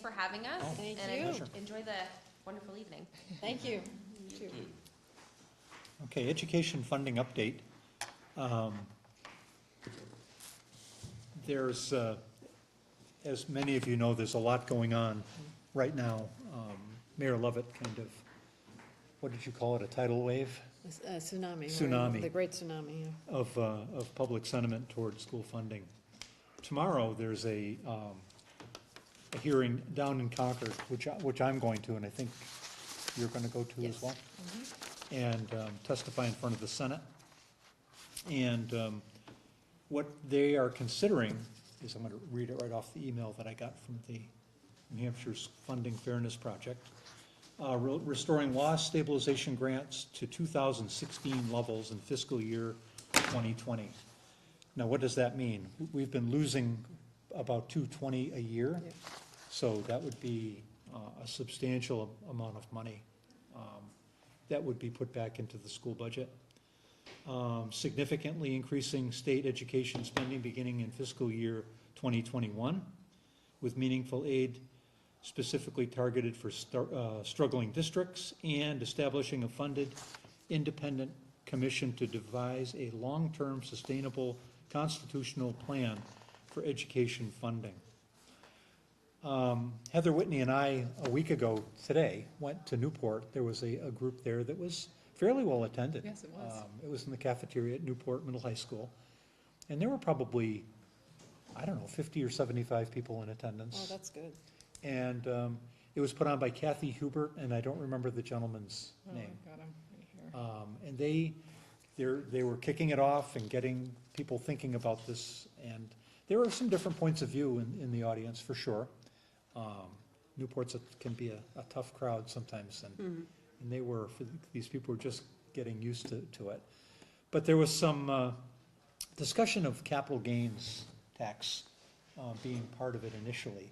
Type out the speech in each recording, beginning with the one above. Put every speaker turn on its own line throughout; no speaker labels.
for having us.
Thank
and
you.
I enjoy the wonderful evening.
Thank you.
Okay, education funding update. There's, as many of you know, there's a lot going on right now. Mayor Lovett kind of, what did you call it, a tidal wave
Tsunami.
Tsunami.
The great tsunami, yeah.
of public sentiment toward school funding. Tomorrow, there's a hearing down in Concord, which I'm going to, and I think you're going to go to as
Yes.
well, and testify in front of the Senate. And what they are considering is, I'm going to read it right off the email that I got from the New Hampshire's Funding Fairness Project. Restoring lost stabilization grants to 2016 levels in fiscal year 2020. Now, what does that mean? We've been losing about 220 a year,
Yeah.
so that would be a substantial amount of money that would be put back into the school budget. Significantly increasing state education spending beginning in fiscal year 2021, with meaningful aid specifically targeted for struggling districts, and establishing a funded independent commission to devise a long-term sustainable constitutional plan for education funding. Heather Whitney and I, a week ago today, went to Newport. There was a group there that was fairly well attended.
Yes, it was.
It was in the cafeteria at Newport Middle High School. And there were probably, I don't know, 50 or 75 people in attendance.
Oh, that's good.
And it was put on by Kathy Hubert, and I don't remember the gentleman's name.
Oh, got him right here.
And they were kicking it off and getting people thinking about this. And there were some different points of view in the audience, for sure. Newport's can be a tough crowd sometimes, and they were, these people were just getting used to it. But there was some discussion of capital gains tax being part of it initially.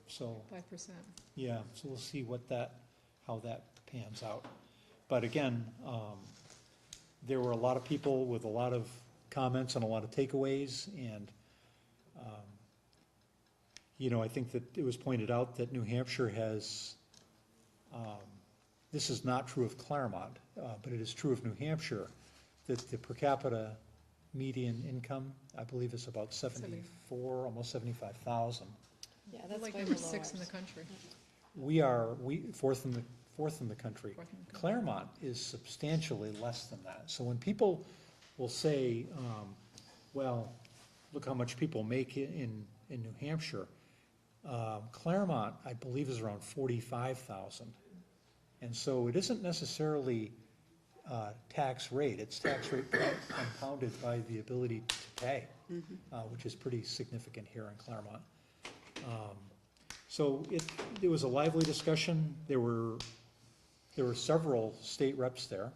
So
5%.
yeah, so we'll see how that pans out. But again, there were a lot of people with a lot of comments and a lot of takeaways, and I think that it was pointed out that New Hampshire has, this is not true of Claremont, but it is true of New Hampshire, that the per capita median income, I believe, is about 74, almost 75,000.
Yeah,
We're
that's
like
way
number
below
6 in the
ours.
country.
We are fourth in the country.
Fourth in the country.
Claremont is substantially less than that. So when people will say, well, look how much people make in New Hampshire, Claremont, I believe, is around 45,000. And so it isn't necessarily tax rate, it's tax rate compounded by the ability to pay, which is pretty significant here in Claremont. So it was a lively discussion. There were several state reps there.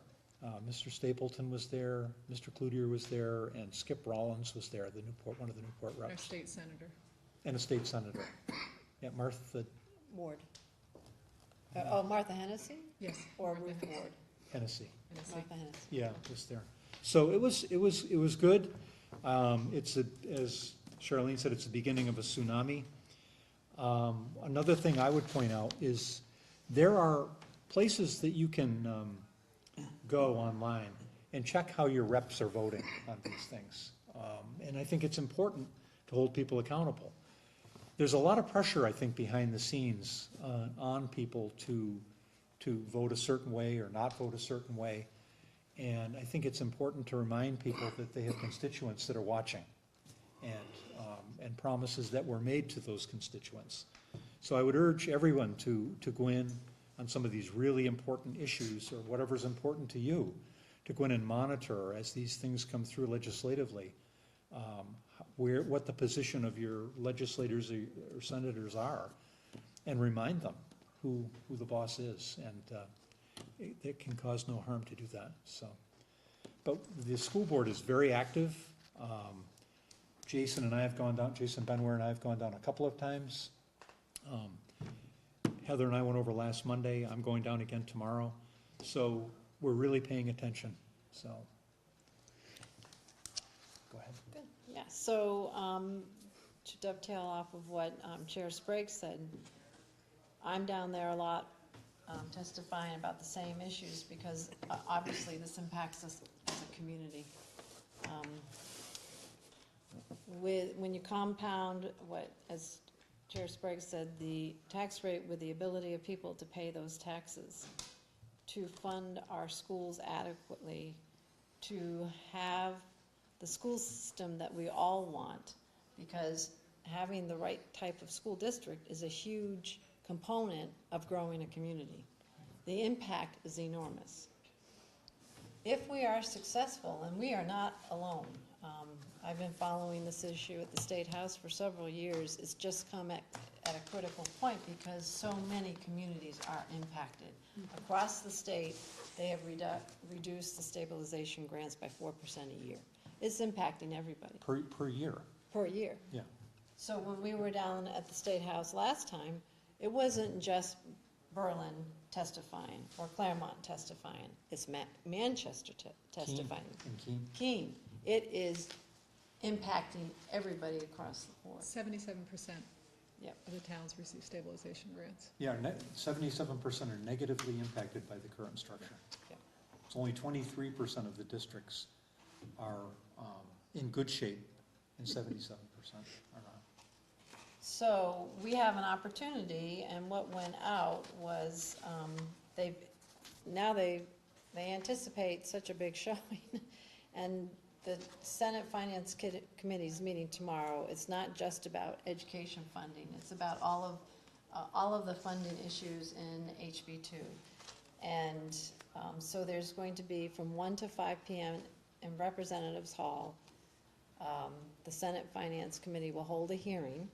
Mr. Stapleton was there, Mr. Cloutier was there, and Skip Rollins was there, one of the Newport
Our
reps.
state senator.
And a state senator. Yeah, Martha
Ward. Martha Hennessy?
Yes.
Or
Martha
Ruth Ward?
Hennessy.
Hennessy.
Martha Hennessy.
Yeah, was there. So it was good. It's as Charlene said, it's the beginning of a tsunami. Another thing I would point out is there are places that you can go online and check how your reps are voting on these things. And I think it's important to hold people accountable. There's a lot of pressure, I think, behind the scenes on people to vote a certain way or not vote a certain way. And I think it's important to remind people that they have constituents that are watching, and promises that were made to those constituents. So I would urge everyone to go in on some of these really important issues, or whatever's important to you, to go in and monitor as these things come through legislatively, what the position of your legislators or senators are, and remind them who the boss is, and it can cause no harm to do that. So, but the school board is very active. Jason Benware and I have gone down a couple of times. Heather and I went over last Monday. I'm going down again tomorrow. So we're really paying attention, so. Go ahead.
Good. Yeah, so to dovetail off of what Chair Sprague said, I'm down there a lot testifying about the same issues because obviously this impacts us as a community. When you compound what, as Chair Sprague said, the tax rate with the ability of people to pay those taxes, to fund our schools adequately, to have the school system that we all want, because having the right type of school district is a huge component of growing a community. The impact is enormous. If we are successful, and we are not alone, I've been following this issue at the State House for several years. It's just come at a critical point because so many communities are impacted. Across the state, they have reduced the stabilization grants by 4% a year. It's impacting everybody.
Per year.
Per year.
Yeah.
So when we were down at the State House last time, it wasn't just Berlin testifying or Claremont testifying. It's Manchester testifying.
And
Keene. It is impacting everybody across the board.
77%
Yep.
of the towns receive stabilization grants.
Yeah, 77% are negatively impacted by the current structure.
Yeah.
It's only 23% of the districts are in good shape, and 77% are not.
So we have an opportunity, and what went out was they anticipate such a big showing, and the Senate Finance Committee's meeting tomorrow. It's not just about education funding. It's about all of the funding issues in HB2, and so there's going to be from 1 to 5 p.m. in Representatives Hall. The Senate Finance Committee will hold a hearing.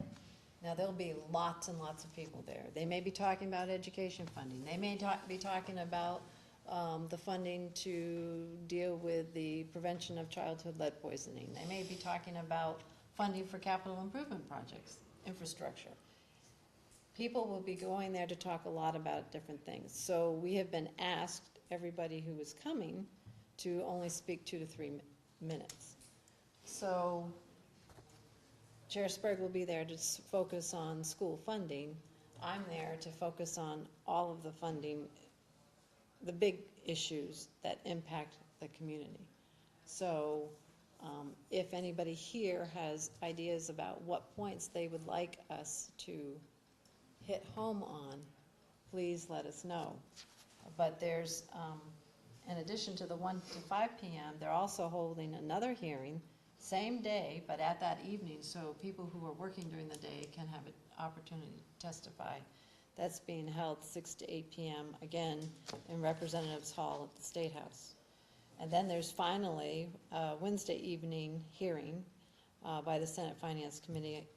Now, there'll be lots and lots of people there. They may be talking about education funding. They may be talking about the funding to deal with the prevention of childhood lead poisoning. They may be talking about funding for capital improvement projects, infrastructure. People will be going there to talk a lot about different things. So we have been asked, everybody who is coming, to only speak 2 to 3 minutes. So Chair Sprague will be there to focus on school funding. I'm there to focus on all of the funding, the big issues that impact the community. So if anybody here has ideas about what points they would like us to hit home on, please let us know. But there's, in addition to the 1 to 5 p.m., they're also holding another hearing, same day, but at that evening, so people who are working during the day can have an opportunity to testify. That's being held 6 to 8 p.m., again, in Representatives Hall at the State House. And then there's finally a Wednesday evening hearing by the Senate Finance Committee,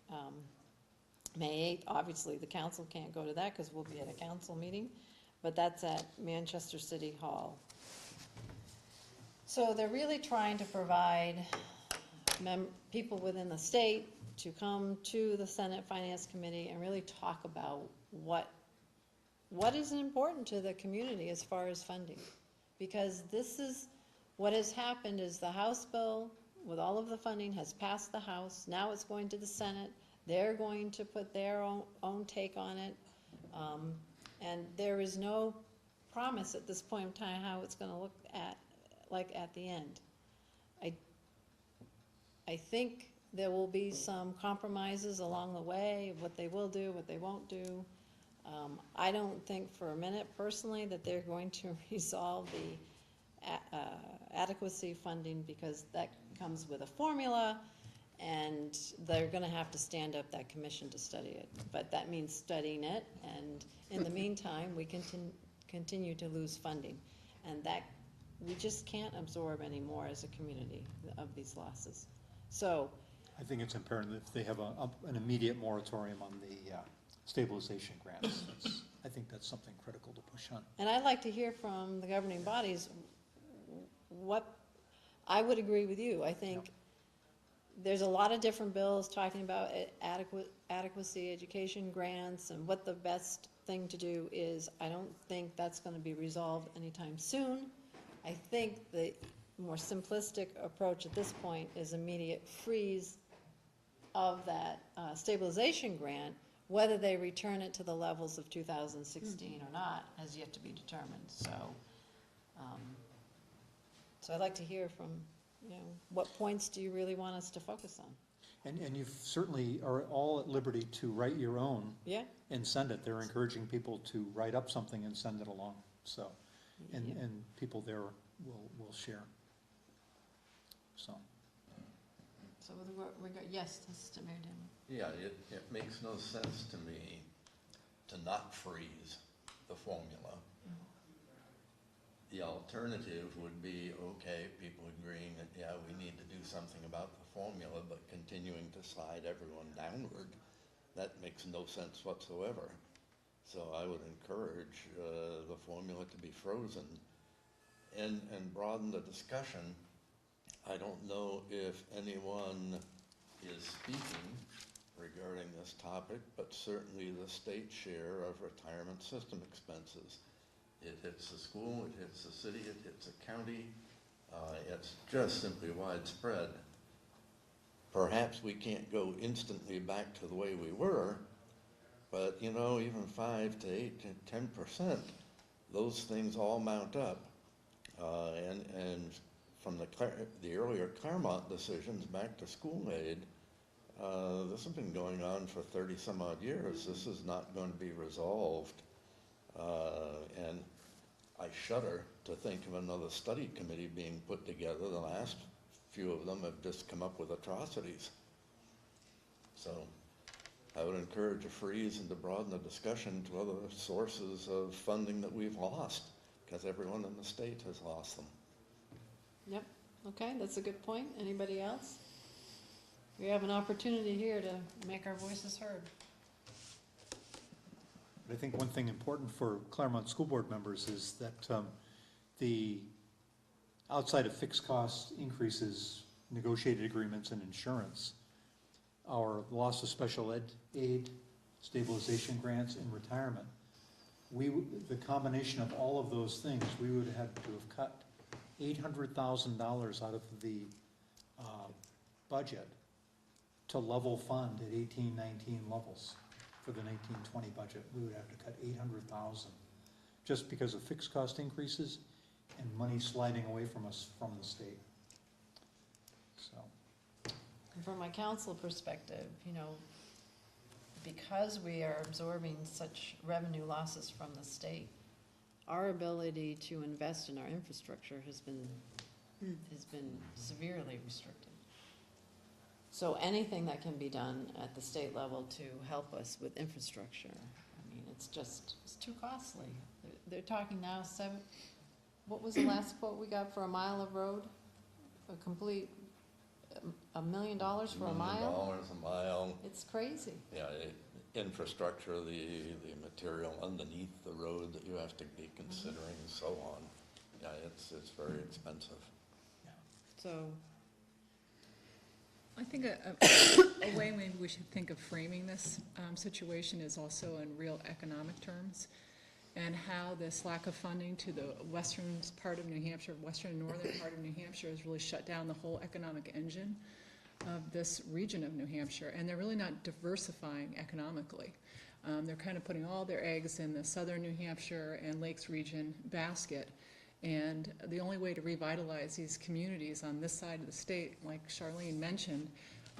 May 8th. Obviously, the council can't go to that because we'll be at a council meeting, but that's at Manchester City Hall. So they're really trying to provide people within the state to come to the Senate Finance Committee and really talk about what is important to the community as far as funding. Because this is, what has happened is the House bill with all of the funding has passed the House. Now it's going to the Senate. They're going to put their own take on it. And there is no promise at this point in time how it's going to look like at the end. I think there will be some compromises along the way, what they will do, what they won't do. I don't think for a minute personally that they're going to resolve the adequacy funding, because that comes with a formula, and they're going to have to stand up that commission to study it. But that means studying it, and in the meantime, we continue to lose funding, and that we just can't absorb anymore as a community of these losses. So
I think it's imperative if they have an immediate moratorium on the stabilization grants. I think that's something critical to push on.
and I'd like to hear from the governing bodies what, I would agree with you. I think there's a lot of different bills talking about adequacy, education grants, and what the best thing to do is. I don't think that's going to be resolved anytime soon. I think the more simplistic approach at this point is immediate freeze of that stabilization grant, whether they return it to the levels of 2016 or not, has yet to be determined, so. So I'd like to hear from, what points do you really want us to focus on?
And you certainly are all at liberty to write your own
Yeah?
and send it. They're encouraging people to write up something and send it along, so. And,
Yeah.
and people there will share. So,
So we got, yes, Mr. Mayor Damon.
Yeah, it makes no sense to me to not freeze the formula. The alternative would be, okay, people agreeing that, yeah, we need to do something about the formula, but continuing to slide everyone downward. That makes no sense whatsoever. So I would encourage the formula to be frozen and broaden the discussion. I don't know if anyone is speaking regarding this topic, but certainly the state share of retirement system expenses. It hits the school, it hits the city, it hits the county. It's just simply widespread. Perhaps we can't go instantly back to the way we were, but even 5 to 8 to 10%, those things all mount up. And from the earlier Claremont decisions back to school aid, this has been going on for 30 some odd years. This is not going to be resolved. And I shudder to think of another study committee being put together. The last few of them have just come up with atrocities. So I would encourage a freeze and to broaden the discussion to other sources of funding that we've lost, because everyone in the state has lost them.
Yep, okay, that's a good point. Anybody else? We have an opportunity here to make our voices heard.
I think one thing important for Claremont School Board members is that the outside of fixed cost increases, negotiated agreements, and insurance, our loss of special ed aid, stabilization grants, and retirement, the combination of all of those things, we would have to have cut $800,000 out of the budget to level fund at 18-19 levels. For the 19-20 budget, we would have to cut $800,000 just because of fixed cost increases and money sliding away from us from the state. So,
And from my council perspective, because we are absorbing such revenue losses from the state, our ability to invest in our infrastructure has been severely restricted. So anything that can be done at the state level to help us with infrastructure, it's too costly. They're talking now what was the last quote we got for a mile of road? $1 million for a mile?
$1 million a mile.
It's crazy.
Yeah, infrastructure, the material underneath the road that you have to be considering and so on. Yeah, it's very expensive.
So,
I think a way maybe we should think of framing this situation is also in real economic terms, and how this lack of funding to the western part of New Hampshire, western and northern part of New Hampshire, has really shut down the whole economic engine of this region of New Hampshire, and they're really not diversifying economically. They're kind of putting all their eggs in the southern New Hampshire and Lakes region basket, and the only way to revitalize these communities on this side of the state, like Charlene mentioned,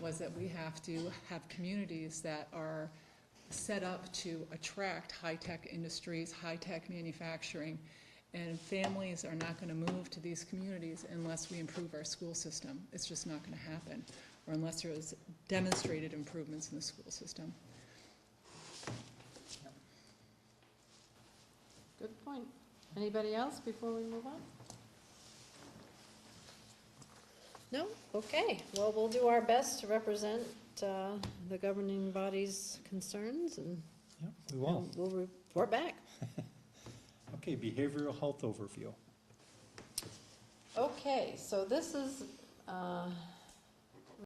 was that we have to have communities that are set up to attract high-tech industries, high-tech manufacturing, and families are not going to move to these communities unless we improve our school system. It's just not going to happen, or unless there is demonstrated improvements in the school system.
good point. Anybody else before we move on? No? Okay. Well, we'll do our best to represent the governing body's concerns, and
Yeah, we will.
we'll report back.
Okay, behavioral health overview.
Okay, so this is